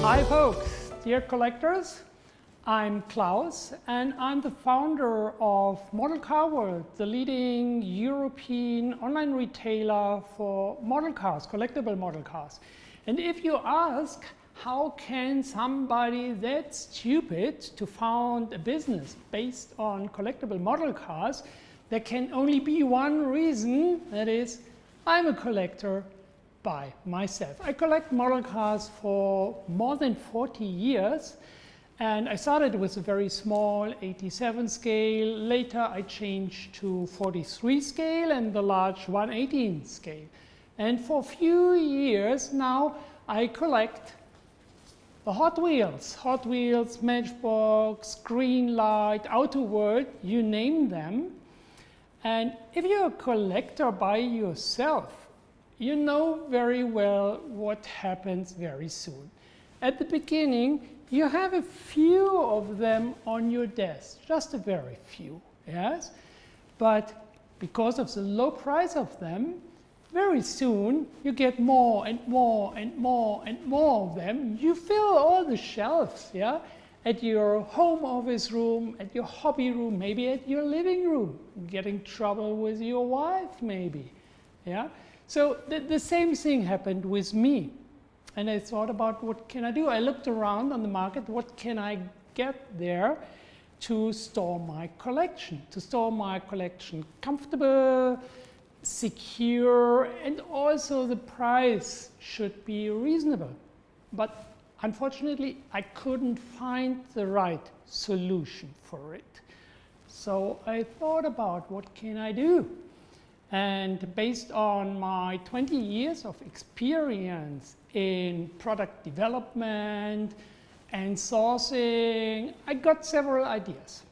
Hi folks, dear collectors, I'm Klaus and I'm the founder of Model Car World, the leading European online retailer for model cars, collectible model cars. And if you ask, how can somebody that stupid to found a business based on collectible model cars, there can only be one reason, that is, I'm a collector by myself. I collect model cars for more than 40 years, and I started with a very small 87 scale. Later I changed to 43 scale and the large 118 scale. And for a few years now I collect the Hot Wheels, Matchbox, Greenlight, Auto World, you name them. And if you're a collector by yourself, you know very well what happens very soon. At the beginning, you have a few of them on your desk, just a very few, yes? But because of the low price of them, very soon you get more and more and more and more of them. You fill all the shelves, yeah? At your home office room, at your hobby room, maybe at your living room. Getting trouble with your wife, maybe, yeah? So the same thing happened with me. And I thought about what can I do? I looked around on the market, what can I get there to store my collection? To store my collection comfortable, secure, and also the price should be reasonable. But unfortunately, I couldn't find the right solution for it. So I thought about what can I do? And based on my 20 years of experience in product development and sourcing, I got several ideas.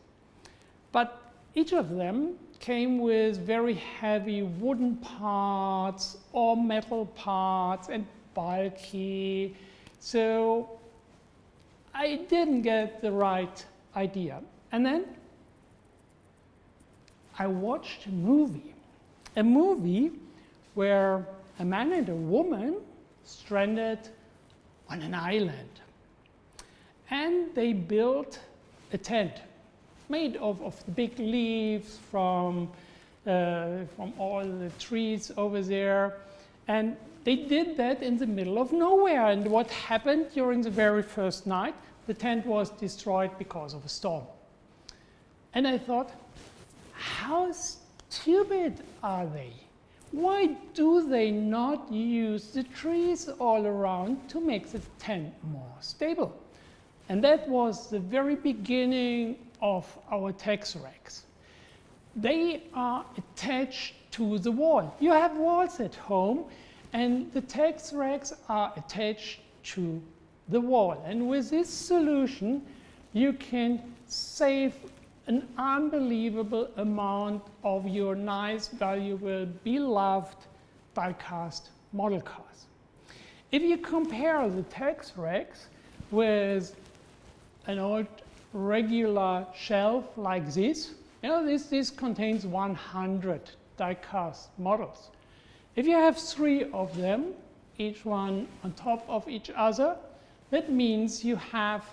But each of them came with very heavy wooden parts or metal parts and bulky. So I didn't get the right idea. And then I watched a movie where a man and a woman stranded on an island. And they built a tent made of the big leaves from all the trees over there. And they did that in the middle of nowhere. And what happened during the very first night? The tent was destroyed because of a storm. And I thought, how stupid are they? Why do they not use the trees all around to make the tent more stable? And that was the very beginning of our Tex Racks. They are attached to the wall. You have walls at home, and the Tex Racks are attached to the wall. And with this solution, you can save an unbelievable amount of your nice, valuable, beloved die-cast model cars. If you compare the Tex Racks with an old regular shelf like this, you know, this contains 100 die-cast models. If you have 3 of them, each one on top of each other, that means you have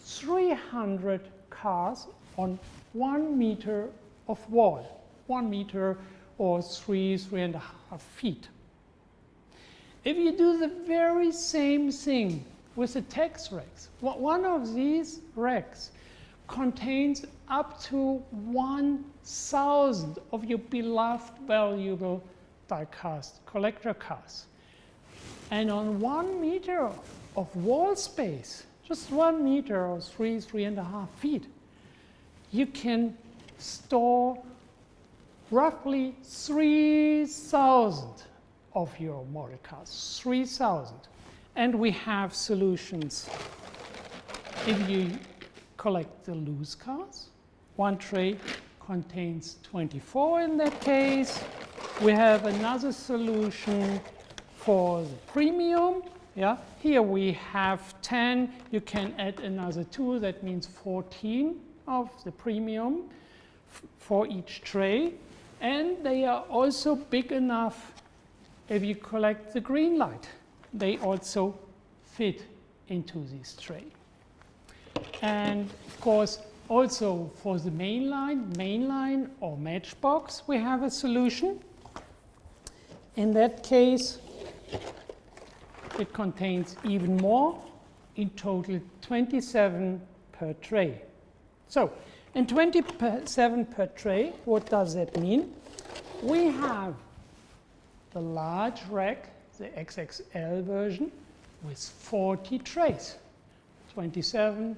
300 cars on 1 meter of wall, 1 meter or 3.5 feet. If you do the very same thing with the Tex Racks, one of these racks contains up to 1,000 of your beloved, valuable die-cast collector cars. And on 1 meter of wall space, just 1 meter or 3.5 feet, you can store roughly 3,000 of your model cars, 3,000. And we have solutions. If you collect the loose cars, one tray contains 24 in that case. We have another solution for the premium. Yeah, here we have 10. You can add another 2, that means 14 of the premium for each tray. And they are also big enough if you collect the Greenlight. They also fit into this tray. And of course, also for the mainline or matchbox, we have a solution. In that case, it contains even more, in total 27 per tray. So, in 27 per tray, what does that mean? We have the large rack, the XXL version, with 40 trays. 27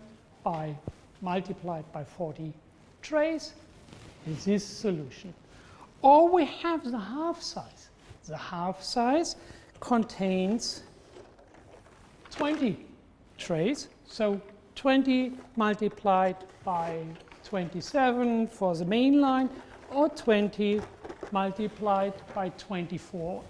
multiplied by 40 trays is this solution. Or we have the half size. The half size contains 20 trays, so 20 multiplied by 27 for the main line, or 20 multiplied by 24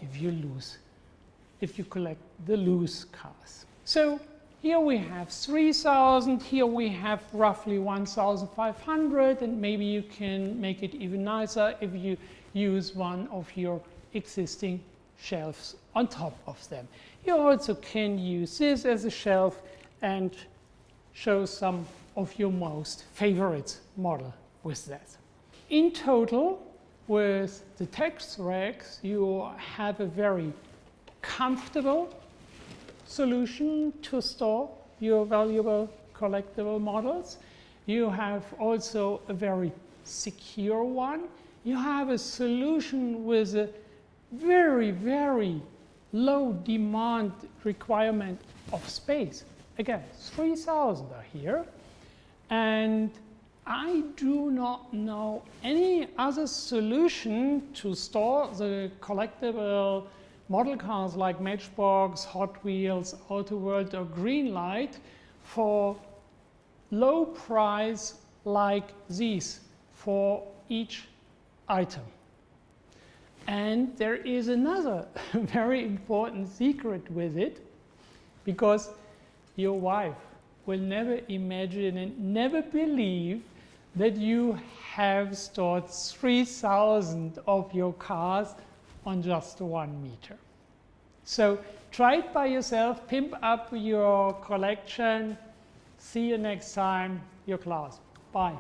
if you collect the loose cars. So here we have 3,000, here we have roughly 1,500, and maybe you can make it even nicer if you use one of your existing shelves on top of them. You also can use this as a shelf and show some of your most favorite model with that. In total, with the text racks, you have a very comfortable solution to store your valuable collectible models. You have also a very secure one. You have a solution with a very, very low demand requirement of space. Again, 3,000 are here. And I do not know any other solution to store the collectible model cars like Matchbox, Hot Wheels, Autoworld, or Greenlight for low price like these for each item. And there is another very important secret with it, because your wife will never imagine and never believe that you have stored 3,000 of your cars on just 1 meter. So try it by yourself, pimp up your collection. See you next time, your Klaus. Bye.